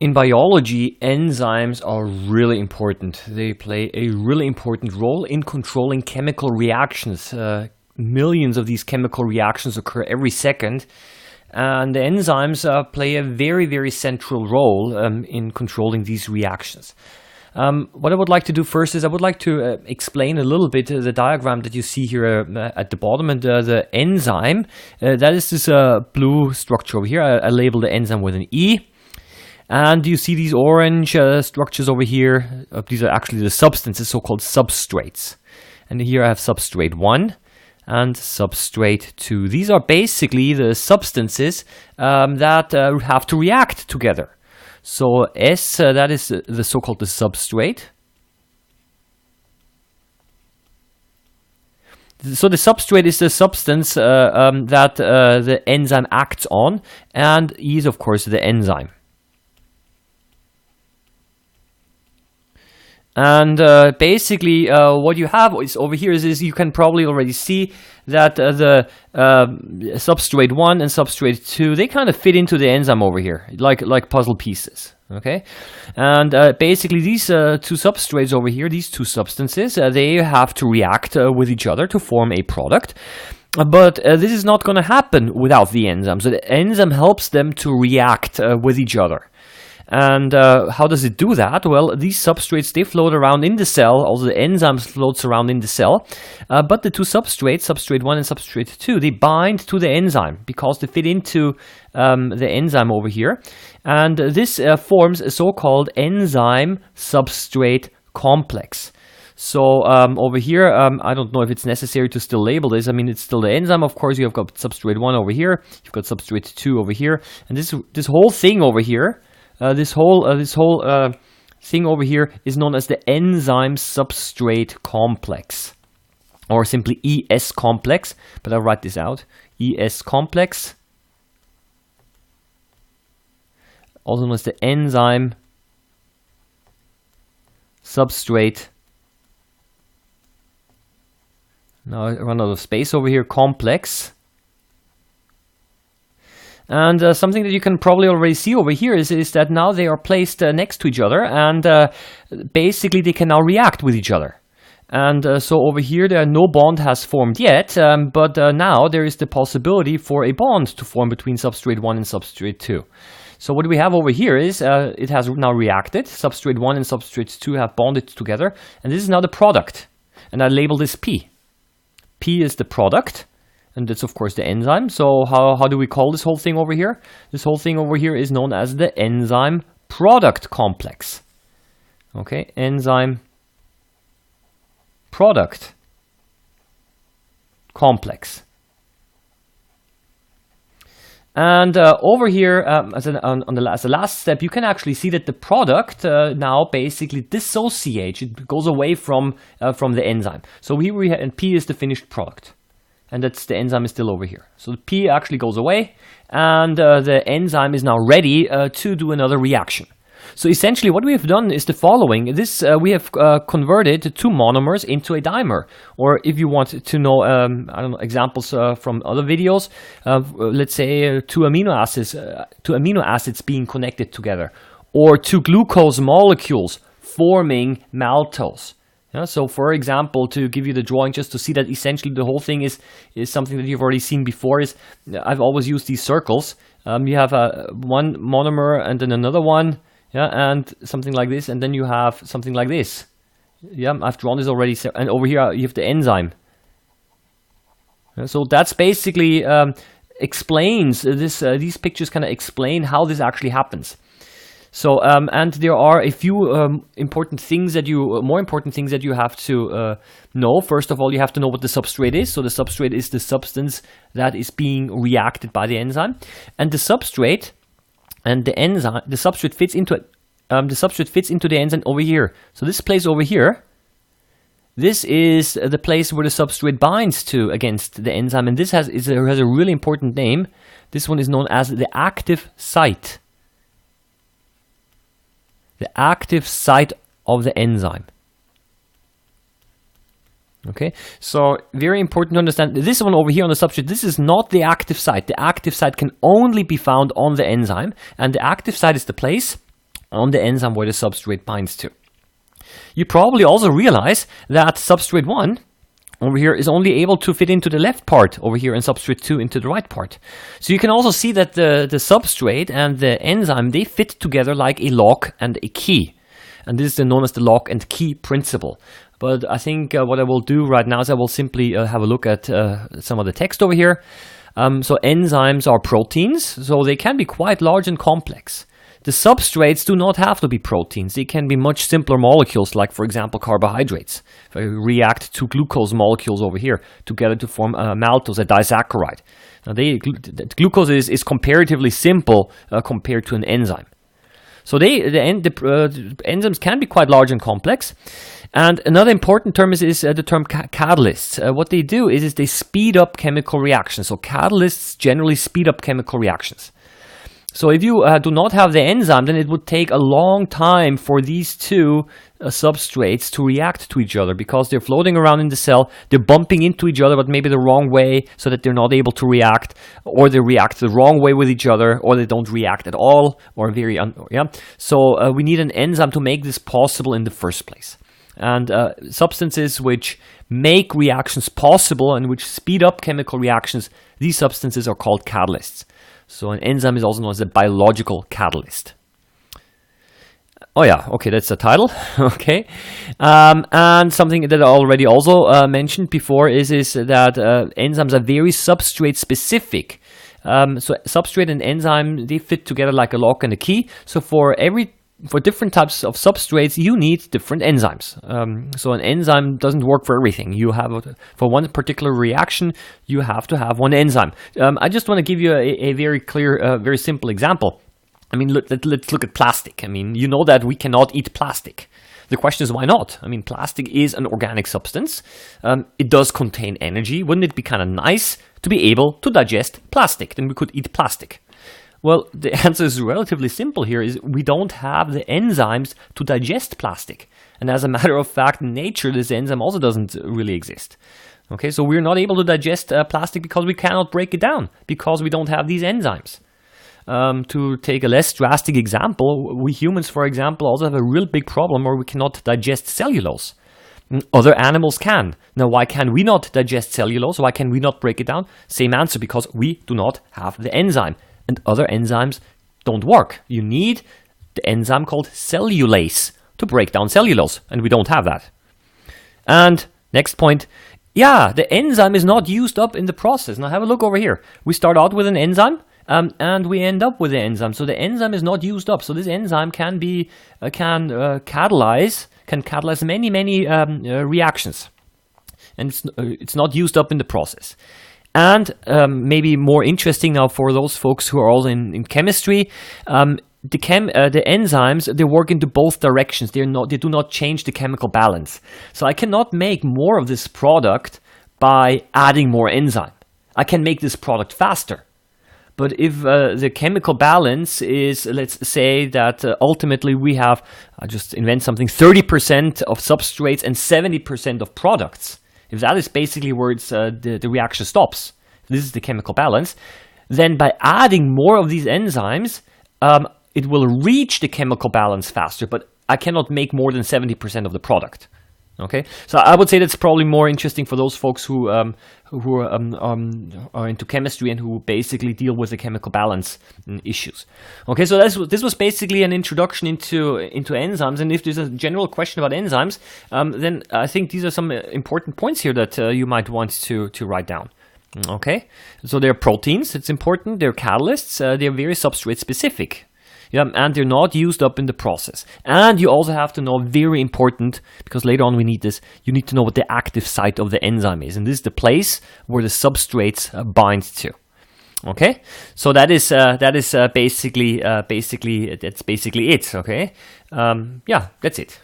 In biology, enzymes are really important. They play a really important role in controlling chemical reactions. Millions of these chemical reactions occur every second, and the enzymes play a very, very central role in controlling these reactions. What I would like to do first is I would like to explain a little bit the diagram that you see here at the bottom, and the enzyme. That is this blue structure over here. I labeled the enzyme with an E. And you see these orange structures over here. These are actually the substances, so-called substrates. And here I have substrate 1 and substrate 2. These are basically the substances that have to react together. So S, that is the so-called the substrate. So the substrate is the substance that the enzyme acts on, and E is of course the enzyme. And basically what you have is over here is you can probably already see that the substrate 1 and substrate 2, they kind of fit into the enzyme over here, like puzzle pieces. Okay, and basically these two substrates over here, these two substances, they have to react with each other to form a product. But this is not going to happen without the enzyme. So the enzyme helps them to react with each other. And how does it do that? Well, these substrates, they float around in the cell. Also, the enzyme floats around in the cell. But the two substrates, substrate 1 and substrate 2, they bind to the enzyme because they fit into the enzyme over here. And this forms a so-called enzyme-substrate complex. So over here, I don't know if it's necessary to still label this. I mean, it's still the enzyme. Of course, you've got substrate 1 over here. You've got substrate 2 over here. And this whole thing over here, this whole thing over here is known as the enzyme substrate complex, or simply ES complex, but I'll write this out. ES complex, also known as the enzyme substrate. Now I run out of space over here, complex. And something that you can probably already see over here is that now they are placed next to each other, and basically they can now react with each other. And so over here no bond has formed yet, but now there is the possibility for a bond to form between substrate 1 and substrate 2. So what we have over here is it has now reacted. Substrate 1 and substrate 2 have bonded together, and this is now the product. And I label this P. P is the product. And that's of course the enzyme. So how do we call this whole thing over here? This whole thing over here is known as the enzyme product complex. Okay, enzyme product complex. And over here, as the last step, you can actually see that the product now basically dissociates. It goes away from the enzyme. So here we have, and P is the finished product. And that's the enzyme is still over here. So the P actually goes away, and the enzyme is now ready to do another reaction. So essentially what we have done is the following. This we have converted two monomers into a dimer. Or if you want to know, I don't know, examples from other videos, let's say two amino acids being connected together, or two glucose molecules forming maltose. Yeah, so for example, to give you the drawing just to see that essentially the whole thing is something that you've already seen before, is I've always used these circles. You have one monomer and then another one, yeah, and something like this, and then you have something like this. Yeah, I've drawn this already, and over here you have the enzyme. Yeah, so that's basically explains this. These pictures kind of explain how this actually happens. So, and there are a few more important things that you have to know. First of all, you have to know what the substrate is. So the substrate is the substance that is being reacted by the enzyme, and the substrate and the enzyme. The substrate fits into it. The substrate fits into the enzyme over here. So this place over here, this is the place where the substrate binds to against the enzyme, and this has a really important name. This one is known as the active site. The active site of the enzyme. Okay, so very important to understand. This one over here on the substrate, this is not the active site. The active site can only be found on the enzyme, and the active site is the place on the enzyme where the substrate binds to. You probably also realize that substrate 1 over here is only able to fit into the left part over here and substrate 2 into the right part. So you can also see that the substrate and the enzyme, they fit together like a lock and a key. And this is known as the lock and key principle. But I think what I will do right now is I will simply have a look at some of the text over here. So enzymes are proteins, so they can be quite large and complex. The substrates do not have to be proteins. They can be much simpler molecules, like, for example, carbohydrates. If I react two glucose molecules over here together to form maltose, a disaccharide. Now, glucose is comparatively simple compared to an enzyme. So the enzymes can be quite large and complex. And another important term is the term catalysts. What they do is they speed up chemical reactions. So catalysts generally speed up chemical reactions. So if you do not have the enzyme, then it would take a long time for these two substrates to react to each other because they're floating around in the cell, they're bumping into each other, but maybe the wrong way so that they're not able to react, or they react the wrong way with each other, or they don't react at all, or So we need an enzyme to make this possible in the first place. And substances which make reactions possible and which speed up chemical reactions, these substances are called catalysts. So an enzyme is also known as a biological catalyst. Oh yeah, okay, that's the title. Okay, and something that I already also mentioned before is that enzymes are very substrate specific. So substrate and enzyme, they fit together like a lock and a key. So for different types of substrates, you need different enzymes. So an enzyme doesn't work for everything. You have, for one particular reaction, you have to have one enzyme. I just want to give you a very clear, very simple example. I mean, let's look at plastic. I mean, you know that we cannot eat plastic. The question is, why not? I mean, plastic is an organic substance. It does contain energy. Wouldn't it be kind of nice to be able to digest plastic? Then we could eat plastic. Well, the answer is relatively simple here, is we don't have the enzymes to digest plastic. And as a matter of fact, in nature, this enzyme also doesn't really exist. Okay, so we're not able to digest plastic because we cannot break it down, because we don't have these enzymes. To take a less drastic example, we humans, for example, also have a real big problem where we cannot digest cellulose. Other animals can. Now, why can we not digest cellulose? Why can we not break it down? Same answer, because we do not have the enzyme. And other enzymes don't work. You need the enzyme called cellulase to break down cellulose, and we don't have that. And next point, yeah, the enzyme is not used up in the process. Now have a look over here. We start out with an enzyme, and we end up with the enzyme. So the enzyme is not used up. So this enzyme can catalyze many reactions, and it's not used up in the process. And maybe more interesting now for those folks who are also in chemistry, the enzymes, they work into both directions. They do not change the chemical balance. So I cannot make more of this product by adding more enzyme. I can make this product faster. But if the chemical balance is, let's say that ultimately we have, I just invent something, 30% of substrates and 70% of products. If that is basically where the reaction stops, this is the chemical balance, then by adding more of these enzymes, it will reach the chemical balance faster, but I cannot make more than 70% of the product. Okay, so I would say that's probably more interesting for those folks who are into chemistry and who basically deal with the chemical balance issues. Okay, so this was basically an introduction into enzymes. And if there's a general question about enzymes, then I think these are some important points here that you might want to write down. Okay, so they're proteins. It's important. They're catalysts. They're very substrate specific. Yeah, and they're not used up in the process. And you also have to know, very important, because later on we need this, you need to know what the active site of the enzyme is. And this is the place where the substrates bind to. Okay? So that's basically it. Okay? Yeah, that's it.